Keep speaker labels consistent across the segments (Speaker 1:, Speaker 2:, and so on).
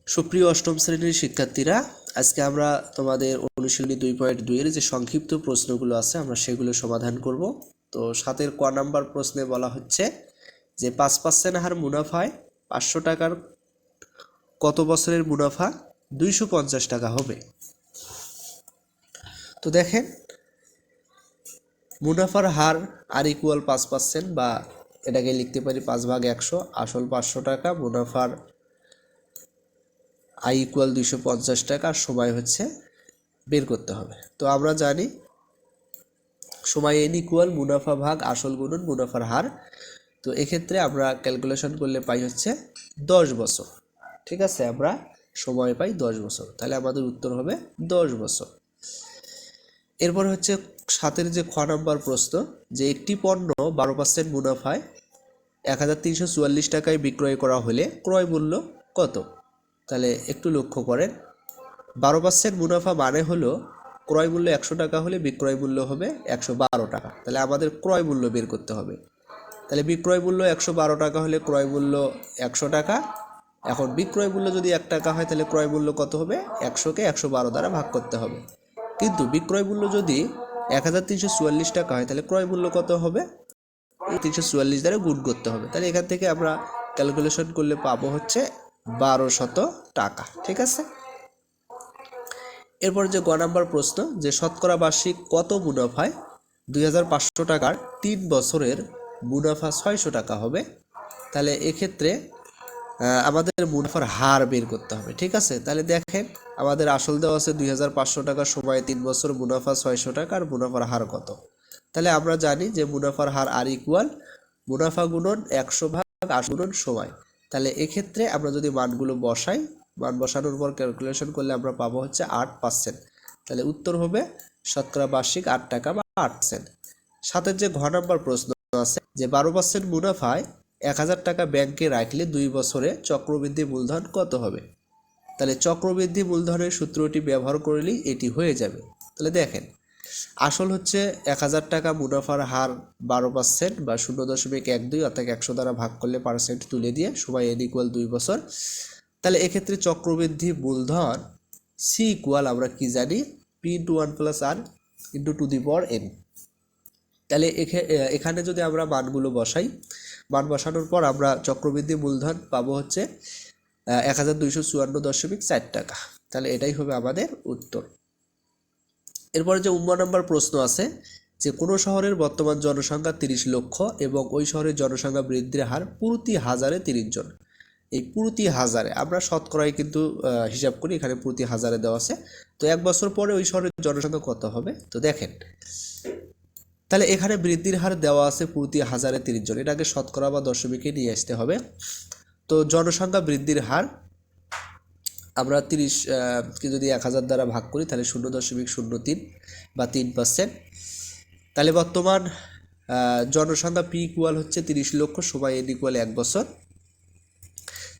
Speaker 1: সুপ্রিয় অষ্টম শ্রেণীর শিক্ষার্থীরা, আজকে আমরা তোমাদের অনুশীলনী 2.2 এর যে সংক্ষিপ্ত প্রশ্নগুলো আছে আমরা সেগুলো সমাধান করব। তো 7 ক নাম্বার প্রশ্নে বলা হচ্ছে যে 5% হার মুনাফায় 500 টাকার কত বছরের মুনাফা 250 টাকা হবে। তো দেখেন, মুনাফার হার আর ইকুয়াল 5% বা এটাকে লিখতে পারি 5/100, আসল 500 টাকা, মুনাফার আই ইকুয়াল 250 টাকা, আর সময় হচ্ছে বের করতে হবে। তো আমরা জানি সময় এন ইকুয়াল মুনাফা ভাগ আসল গুণন মুনাফার হার। তো এক্ষেত্রে আমরা ক্যালকুলেশন করলে পাই হচ্ছে 10 বছর। ঠিক আছে, আমরা সময় পাই 10 বছর, তাহলে আমাদের উত্তর হবে 10 বছর। এরপর হচ্ছে 7 যে খ নাম্বার প্রশ্ন, যে একটি পণ্য 12% মুনাফায় 1344 টাকায় বিক্রয় করা হলে ক্রয় মূল্য কত? তাহলে একটু লক্ষ্য করেন, 12% মুনাফা মানে হলো ক্রয় মূল্য 100 টাকা হলে বিক্রয় মূল্য হবে 112 টাকা। তাহলে আমাদের ক্রয় মূল্য বের করতে হবে। তাহলে বিক্রয় মূল্য 112 টাকা হলে ক্রয় মূল্য 100 টাকা। এখন বিক্রয় মূল্য যদি 1 টাকা হয় তাহলে ক্রয় মূল্য কত হবে? 100কে 112 দ্বারা ভাগ করতে হবে। কিন্তু বিক্রয় মূল্য যদি 1344 টাকা হয় তাহলে ক্রয় মূল্য কত হবে? 344 দ্বারা গুণ করতে হবে। তাহলে এখান থেকে আমরা ক্যালকুলেশন করলে পাবো হচ্ছে 1200 টাকা। ঠিক আছে। এরপর যে গ নাম্বার প্রশ্ন, যে শতকরা বার্ষিক কত মুনাফায় 2500 টাকার 3 বছরের মুনাফা 600 টাকা হবে? তাহলে এক্ষেত্রে আমাদের মুনাফার হার বের করতে হবে। ঠিক আছে, তাহলে দেখেন আমাদের আসল দেওয়া আছে 2500 টাকা, সময় 3 বছর, মুনাফা 600 টাকা, আর মুনাফার হার কত? তাহলে আমরা জানি যে মুনাফার হার আর ইকুয়াল মুনাফা গুণন 100 ভাগ আসল গুণন সময়। তাহলে এক্ষেত্রে আমরা যদি মানগুলো বসাই, মান বসানোর পর ক্যালকুলেশন করলে আমরা পাবো হচ্ছে 8%। তাহলে উত্তর হবে শতকরা বার্ষিক 8 টাকা বা 8%। 7 যে ঘ নাম্বার প্রশ্ন আছে, যে 12% মুনাফায় 1000 টাকা ব্যাংকে রাখলে 2 বছরে চক্রবৃদ্ধি মূলধন কত হবে? তাহলে চক্রবৃদ্ধি মূলধনের সূত্রটি ব্যবহার করলেই এটি হয়ে যাবে। তাহলে দেখেন, আসল হচ্ছে 1000 টাকা, মুনাফার হার 12% বা 0.12, অর্থাৎ 100 দ্বারা ভাগ করলে পার্সেন্ট তুলে দিয়ে সময় এন ইকুয়াল 2 বছর। তাহলে এক্ষেত্রে চক্রবৃদ্ধি মূলধন সি ইকুয়াল আমরা কি জানি? P into 1 plus R into to the power N. তাহলে এখানে যদি আমরা মানগুলো বসাই, মান বসানোর পর আমরা চক্রবৃদ্ধি মূলধন পাবো হচ্ছে 1254.4 টাকা। তাহলে এটাই হবে আমাদের উত্তর। এরপরে যে 19 নম্বর প্রশ্ন আছে, যে কোনো শহরের বর্তমান জনসংখ্যা 30 লক্ষ এবং ওই শহরের জনসংখ্যা বৃদ্ধির হার প্রতি হাজারে 30 জন। এই প্রতি হাজারে আমরা শতকরায় কিন্তু হিসাব করি, এখানে প্রতি হাজারে দেওয়া আছে। তো 1 বছর পরে ওই শহরের জনসংখ্যা কত হবে? তো দেখেন, তাহলে এখানে বৃদ্ধির হার দেওয়া আছে প্রতি হাজারে 30 জন, এটাকে শতকরা বা দশমিকে নিয়ে আসতে হবে। তো জনসংখ্যা বৃদ্ধির হার আমরা 30কে যদি 1000 দ্বারা ভাগ করি তাহলে 0.03 বা 3%। তাহলে বর্তমান জনসংখ্যা পি ইকুয়াল হচ্ছে 30 লক্ষ, সময় এন ইকুয়াল 1 বছর।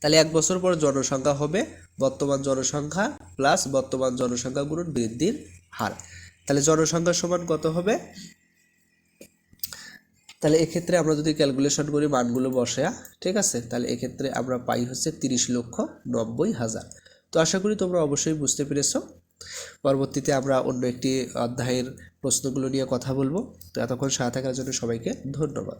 Speaker 1: তাহলে 1 বছর পর জনসংখ্যা হবে বর্তমান জনসংখ্যা প্লাস বর্তমান জনসংখ্যা গুণন বৃদ্ধির হার। তাহলে জনসংখ্যা সমান কত হবে? তাহলে এক্ষেত্রে আমরা যদি ক্যালকুলেশন করি মানগুলো বসা, ঠিক আছে, তাহলে এক্ষেত্রে আমরা পাই হচ্ছে 30,90,000। তো আশা করি তোমরা অবশ্যই বুঝতে পেরেছো। পরবর্তীতে আমরা অন্য একটি অধ্যায়ের প্রশ্নগুলো নিয়ে কথা বলবো। তো এতক্ষণ সাথে থাকার জন্য সবাইকে ধন্যবাদ।